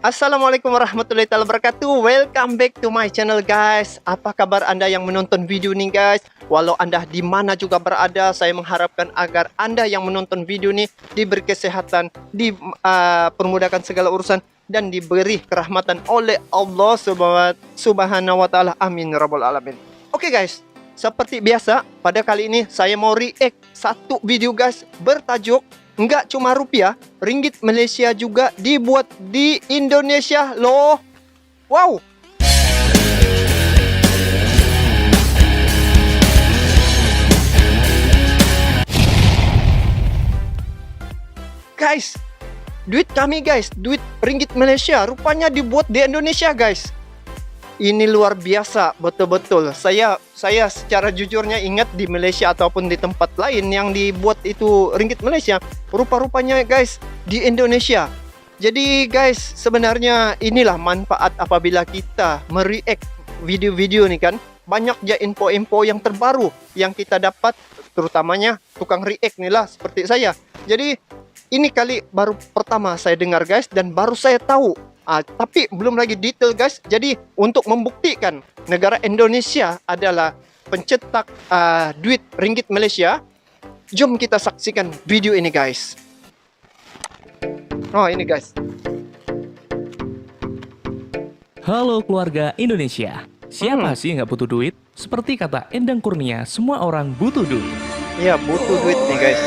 Assalamualaikum warahmatullahi wabarakatuh. Welcome back to my channel guys. Apa kabar Anda yang menonton video ini guys? Walau Anda di mana juga berada, saya mengharapkan agar Anda yang menonton video ini diberi kesehatan, dipermudahkan segala urusan dan diberi kerahmatan oleh Allah Subhanahu wa taala. Amin ya rabbal alamin. Oke guys, seperti biasa pada kali ini saya mau react satu video guys bertajuk nggak cuma rupiah, ringgit Malaysia juga dibuat di Indonesia loh. Wow. Guys, duit kami guys, duit ringgit Malaysia rupanya dibuat di Indonesia guys. Ini luar biasa, betul-betul. Saya secara jujurnya ingat di Malaysia ataupun di tempat lain yang dibuat itu ringgit Malaysia, rupa-rupanya guys di Indonesia. Jadi guys, sebenarnya inilah manfaat apabila kita mereact video-video nih kan. Banyak aja info-info yang terbaru yang kita dapat, terutamanya tukang react nih lah seperti saya. Jadi ini kali baru pertama saya dengar guys, dan baru saya tahu. Tapi belum lagi detail guys. Jadi untuk membuktikan negara Indonesia adalah pencetak duit ringgit Malaysia, jom kita saksikan video ini guys. Oh ini guys. Halo keluarga Indonesia. Siapa sih yang nggak butuh duit? Seperti kata Endang Kurnia, semua orang butuh duit. Iya butuh duit nih guys.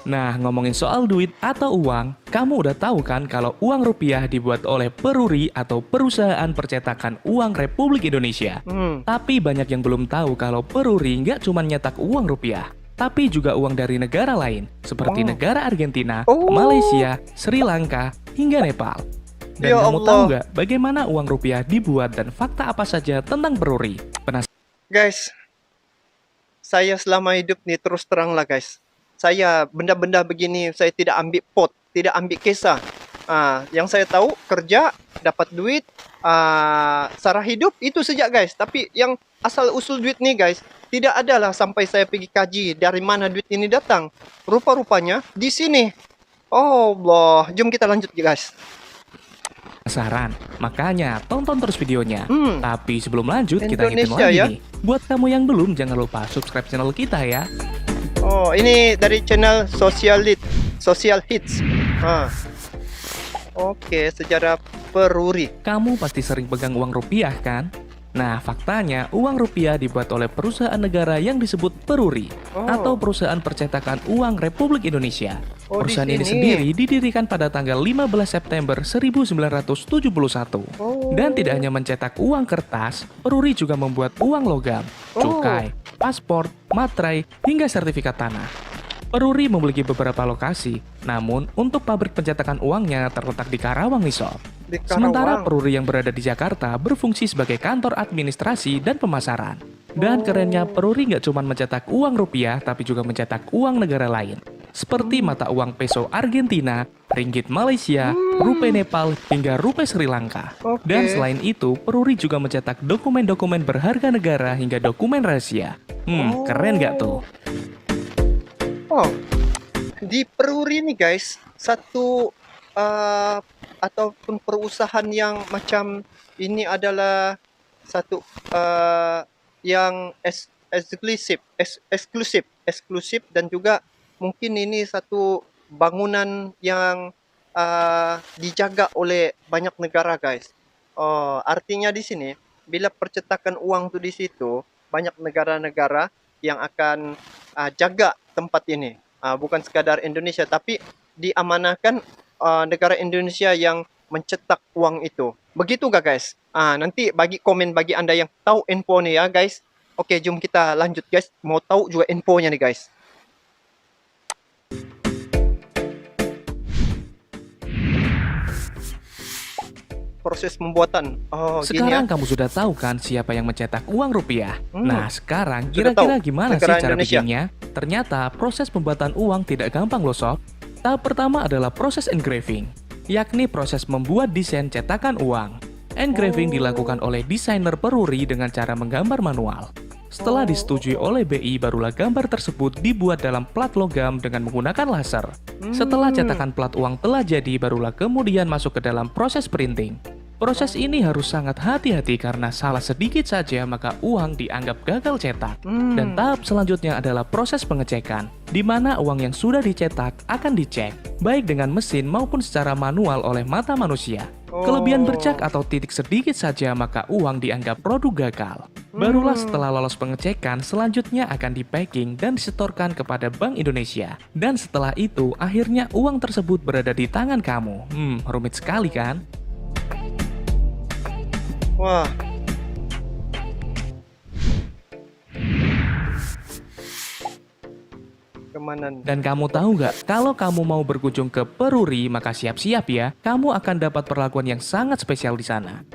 Nah, ngomongin soal duit atau uang, kamu udah tahu kan kalau uang rupiah dibuat oleh Peruri atau Perusahaan Percetakan Uang Republik Indonesia. Tapi banyak yang belum tahu kalau Peruri nggak cuma nyetak uang rupiah, tapi juga uang dari negara lain, seperti negara Argentina, Malaysia, Sri Lanka, hingga Nepal. Dan Ya kamu Allah. tahu nggak bagaimana uang rupiah dibuat dan fakta apa saja tentang Peruri? Guys, saya selama hidup nih terus terang lah guys, saya benda-benda begini saya tidak ambil pot, tidak ambil kisah. Yang saya tahu kerja dapat duit, cara hidup itu saja guys. Tapi yang asal usul duit nih guys, tidak ada lah sampai saya pergi kaji dari mana duit ini datang. Rupa-rupanya di sini. Oh Allah, jom kita lanjut guys. Penasaran? Makanya tonton terus videonya. Tapi sebelum lanjut, kita ingetin Indonesia, lagi ya? nih. Buat kamu yang belum, jangan lupa subscribe channel kita ya. Oh ini dari channel Social Hits. Oke, sejarah Peruri. Kamu pasti sering pegang uang rupiah kan? Nah, faktanya uang rupiah dibuat oleh perusahaan negara yang disebut Peruri atau Perusahaan Percetakan Uang Republik Indonesia. Oh, di Perusahaan ini sini. sendiri didirikan pada tanggal 15 September 1971. Dan tidak hanya mencetak uang kertas, Peruri juga membuat uang logam, cukai, paspor, materai, hingga sertifikat tanah. Peruri memiliki beberapa lokasi, namun untuk pabrik pencetakan uangnya terletak di Karawang nih sob. Di Sementara Karawang. Peruri yang berada di Jakarta berfungsi sebagai kantor administrasi dan pemasaran. Dan kerennya Peruri nggak cuma mencetak uang rupiah, tapi juga mencetak uang negara lain. Seperti mata uang peso Argentina, ringgit Malaysia, rupiah Nepal, hingga rupiah Sri Lanka. Dan selain itu, Peruri juga mencetak dokumen-dokumen berharga negara hingga dokumen rahasia. Keren nggak tuh? Oh, di Peruri nih guys, satu ataupun perusahaan yang macam ini adalah satu yang eksklusif dan juga mungkin ini satu bangunan yang dijaga oleh banyak negara guys. Artinya di sini bila percetakan uang tuh di situ banyak negara-negara yang akan jaga tempat ini. Bukan sekadar Indonesia, tapi diamanahkan negara Indonesia yang mencetak uang itu. Begitu gak guys? Nanti bagi komen bagi Anda yang tahu info nih ya guys. Oke, jom kita lanjut guys. Mau tahu juga infonya nih guys. Proses pembuatan. Oh, gini ya. Sekarang kamu sudah tahu kan siapa yang mencetak uang rupiah? Nah, sekarang Sudah kira-kira tahu. gimana sih Negara cara Indonesia. bikinnya? Ternyata proses pembuatan uang tidak gampang loh sob. Tahap pertama adalah proses engraving, yakni proses membuat desain cetakan uang. Engraving dilakukan oleh desainer Peruri dengan cara menggambar manual. Setelah disetujui oleh BI, barulah gambar tersebut dibuat dalam plat logam dengan menggunakan laser. Setelah cetakan plat uang telah jadi, barulah kemudian masuk ke dalam proses printing. Proses ini harus sangat hati-hati karena salah sedikit saja maka uang dianggap gagal cetak. Dan tahap selanjutnya adalah proses pengecekan, di mana uang yang sudah dicetak akan dicek, baik dengan mesin maupun secara manual oleh mata manusia. Kelebihan bercak atau titik sedikit saja maka uang dianggap produk gagal. Barulah setelah lolos pengecekan, selanjutnya akan di-packing dan disetorkan kepada Bank Indonesia. Dan setelah itu, akhirnya uang tersebut berada di tangan kamu. Rumit sekali kan? Wah. Kemana nih? Dan kamu tahu nggak, kalau kamu mau berkunjung ke Peruri, maka siap-siap ya, kamu akan dapat perlakuan yang sangat spesial di sana.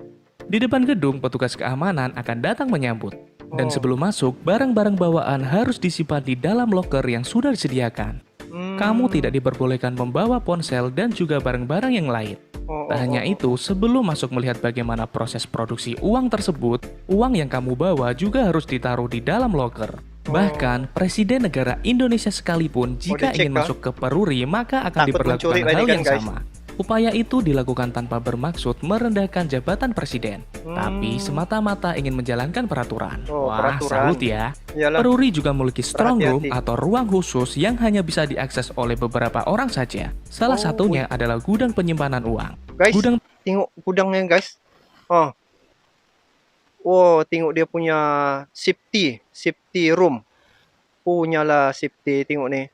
Di depan gedung, petugas keamanan akan datang menyambut. Dan sebelum masuk, barang-barang bawaan harus disimpan di dalam loker yang sudah disediakan. Kamu tidak diperbolehkan membawa ponsel dan juga barang-barang yang lain. Tak hanya itu, sebelum masuk melihat bagaimana proses produksi uang tersebut, uang yang kamu bawa juga harus ditaruh di dalam loker. Bahkan, Presiden negara Indonesia sekalipun jika dicek, ingin masuk ke Peruri, maka akan Takut diperlakukan mencuri hal tadi kan, yang guys. sama. Upaya itu dilakukan tanpa bermaksud merendahkan jabatan presiden, tapi semata-mata ingin menjalankan peraturan. Wah, Peraturan. salut ya. Iyalah. Peruri juga memiliki strong room Berhati-hati. atau ruang khusus yang hanya bisa diakses oleh beberapa orang saja. Salah satunya adalah gudang penyimpanan uang. Guys, Gudang tengok gudangnya guys. Tengok dia punya safety room. Punyalah safety, tengok nih.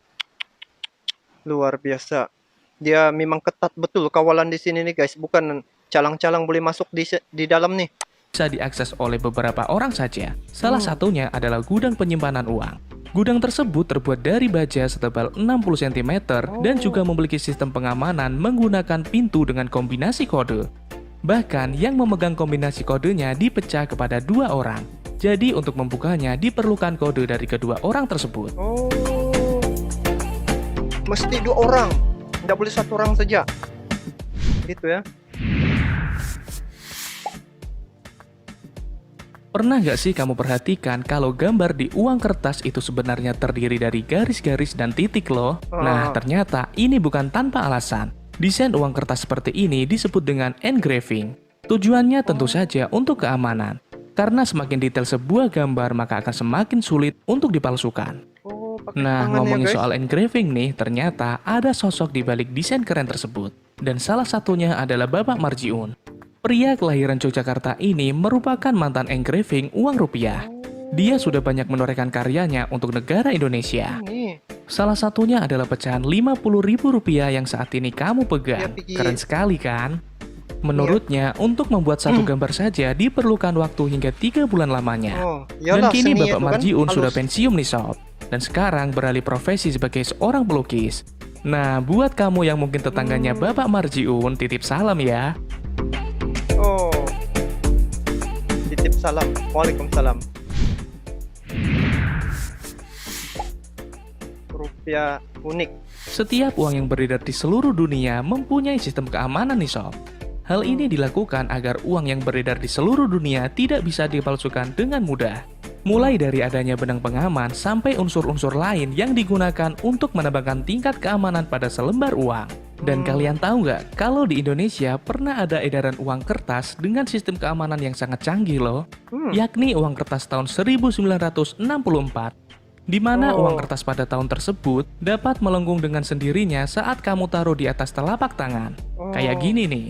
Luar biasa. Dia memang ketat betul kawalan di sini nih guys. Bukan calang-calang boleh masuk di dalam nih. bisa diakses oleh beberapa orang saja. Salah satunya adalah gudang penyimpanan uang. Gudang tersebut terbuat dari baja setebal 60 cm dan juga memiliki sistem pengamanan menggunakan pintu dengan kombinasi kode. Bahkan yang memegang kombinasi kodenya dipecah kepada 2 orang. Jadi untuk membukanya diperlukan kode dari kedua orang tersebut. Mesti 2 orang. Tidak boleh 1 orang saja. Gitu ya. Pernah nggak sih kamu perhatikan kalau gambar di uang kertas itu sebenarnya terdiri dari garis-garis dan titik loh? Nah, ternyata ini bukan tanpa alasan. Desain uang kertas seperti ini disebut dengan engraving. Tujuannya tentu saja untuk keamanan. Karena semakin detail sebuah gambar, maka akan semakin sulit untuk dipalsukan. Nah, ngomongin soal engraving nih, ternyata ada sosok di balik desain keren tersebut. Dan salah satunya adalah Bapak Marjiun. Pria kelahiran Yogyakarta ini merupakan mantan engraving uang rupiah. Dia sudah banyak menorehkan karyanya untuk negara Indonesia. Salah satunya adalah pecahan Rp50.000 yang saat ini kamu pegang. Keren sekali kan? Menurutnya, untuk membuat satu gambar saja diperlukan waktu hingga 3 bulan lamanya. Dan kini Bapak Marjiun sudah pensiun nih sob. Dan sekarang beralih profesi sebagai seorang pelukis. Nah, buat kamu yang mungkin tetangganya Bapak Marjiun, titip salam ya. Titip salam. Waalaikumsalam. Rupiah unik. Setiap uang yang beredar di seluruh dunia mempunyai sistem keamanan nih sob. Hal ini dilakukan agar uang yang beredar di seluruh dunia tidak bisa dipalsukan dengan mudah. Mulai dari adanya benang pengaman sampai unsur-unsur lain yang digunakan untuk menambahkan tingkat keamanan pada selembar uang. Dan kalian tahu nggak, kalau di Indonesia pernah ada edaran uang kertas dengan sistem keamanan yang sangat canggih loh, yakni uang kertas tahun 1964, di mana uang kertas pada tahun tersebut dapat melengkung dengan sendirinya saat kamu taruh di atas telapak tangan. Kayak gini nih.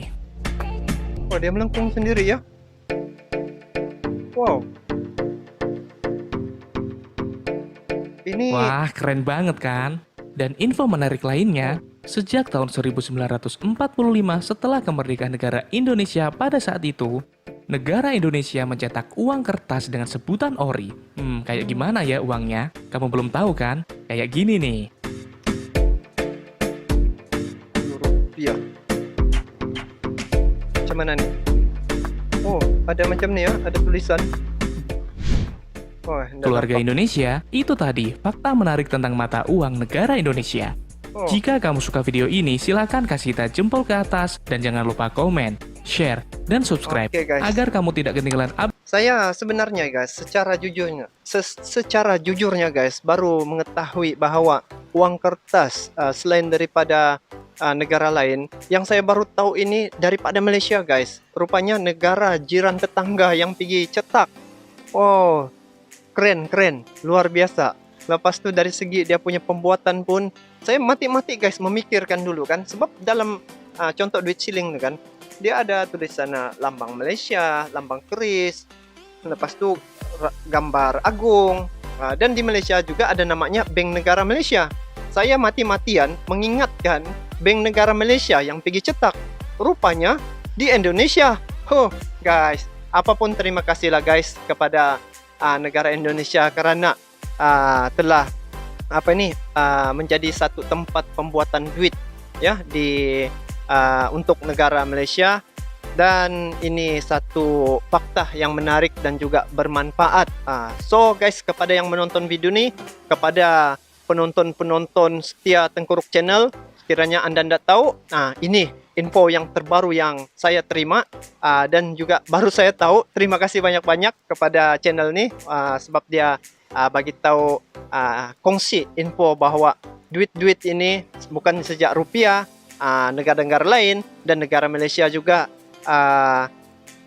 Dia melengkung sendiri ya. Wow. Ini Wah, keren banget kan? Dan info menarik lainnya, sejak tahun 1945 setelah kemerdekaan negara Indonesia pada saat itu, negara Indonesia mencetak uang kertas dengan sebutan ori. Kayak gimana ya uangnya? Kamu belum tahu kan? Kayak gini nih. rupiah. Macam mana nih? Ada macam nih ya, ada tulisan. Keluarga Indonesia, itu tadi fakta menarik tentang mata uang negara Indonesia. Jika kamu suka video ini, silakan kasih kita jempol ke atas dan jangan lupa komen, share, dan subscribe Oke, guys. agar kamu tidak ketinggalan update Saya sebenarnya guys, secara jujurnya guys, baru mengetahui bahwa uang kertas selain daripada negara lain, yang saya baru tahu ini daripada Malaysia guys. Rupanya negara jiran tetangga yang pergi cetak. Wow, keren, luar biasa. Lepas tu dari segi dia punya pembuatan pun, saya mati-mati guys memikirkan dulu kan, sebab dalam contoh duit siling tu kan, dia ada tulisan lambang Malaysia, lambang keris, lepas tu gambar agung, dan di Malaysia juga ada namanya Bank Negara Malaysia. Saya mati-matian mengingatkan Bank Negara Malaysia yang pergi cetak, rupanya di Indonesia. Guys, apapun terima kasihlah guys kepada negara Indonesia kerana telah menjadi satu tempat pembuatan duit ya di untuk negara Malaysia. Dan ini satu fakta yang menarik dan juga bermanfaat. So guys, kepada yang menonton video ni, kepada penonton-penonton setia Tengkuruk Channel, sekiranya anda tidak tahu, ini info yang terbaru yang saya terima, dan juga baru saya tahu. Terima kasih banyak-banyak kepada channel ni, sebab dia bagi tahu, kongsi info bahwa duit-duit ini bukan sejak rupiah, negara-negara lain dan negara Malaysia juga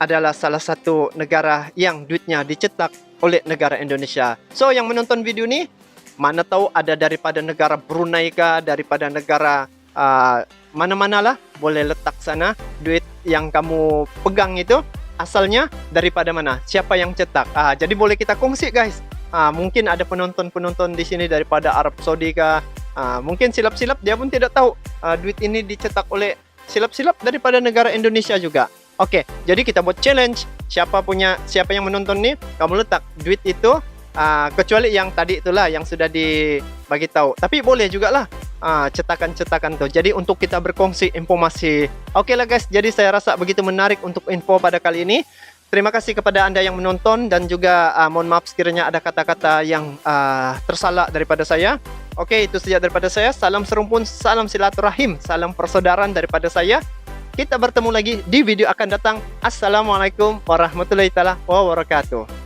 adalah salah satu negara yang duitnya dicetak oleh negara Indonesia. So yang menonton video ni, mana tahu ada daripada negara Brunei kah, daripada negara mana-manalah, boleh letak sana duit yang kamu pegang itu asalnya daripada mana, siapa yang cetak. Jadi boleh kita kongsi guys. Mungkin ada penonton-penonton di sini daripada Arab Saudi kah, mungkin silap-silap dia pun tidak tahu duit ini dicetak oleh silap-silap daripada negara Indonesia juga. Oke, jadi kita buat challenge. Siapa yang menonton nih, kamu letak duit itu, kecuali yang tadi itulah yang sudah dibagi tahu. Tapi boleh juga lah cetakan-cetakan tuh. Jadi untuk kita berkongsi informasi. Oke lah guys, jadi saya rasa begitu menarik untuk info pada kali ini. Terima kasih kepada anda yang menonton, dan juga mohon maaf sekiranya ada kata-kata yang tersalah daripada saya. Oke, itu saja daripada saya. Salam serumpun, salam silaturahim, salam persaudaraan daripada saya. Kita bertemu lagi di video akan datang. Assalamualaikum warahmatullahi wabarakatuh.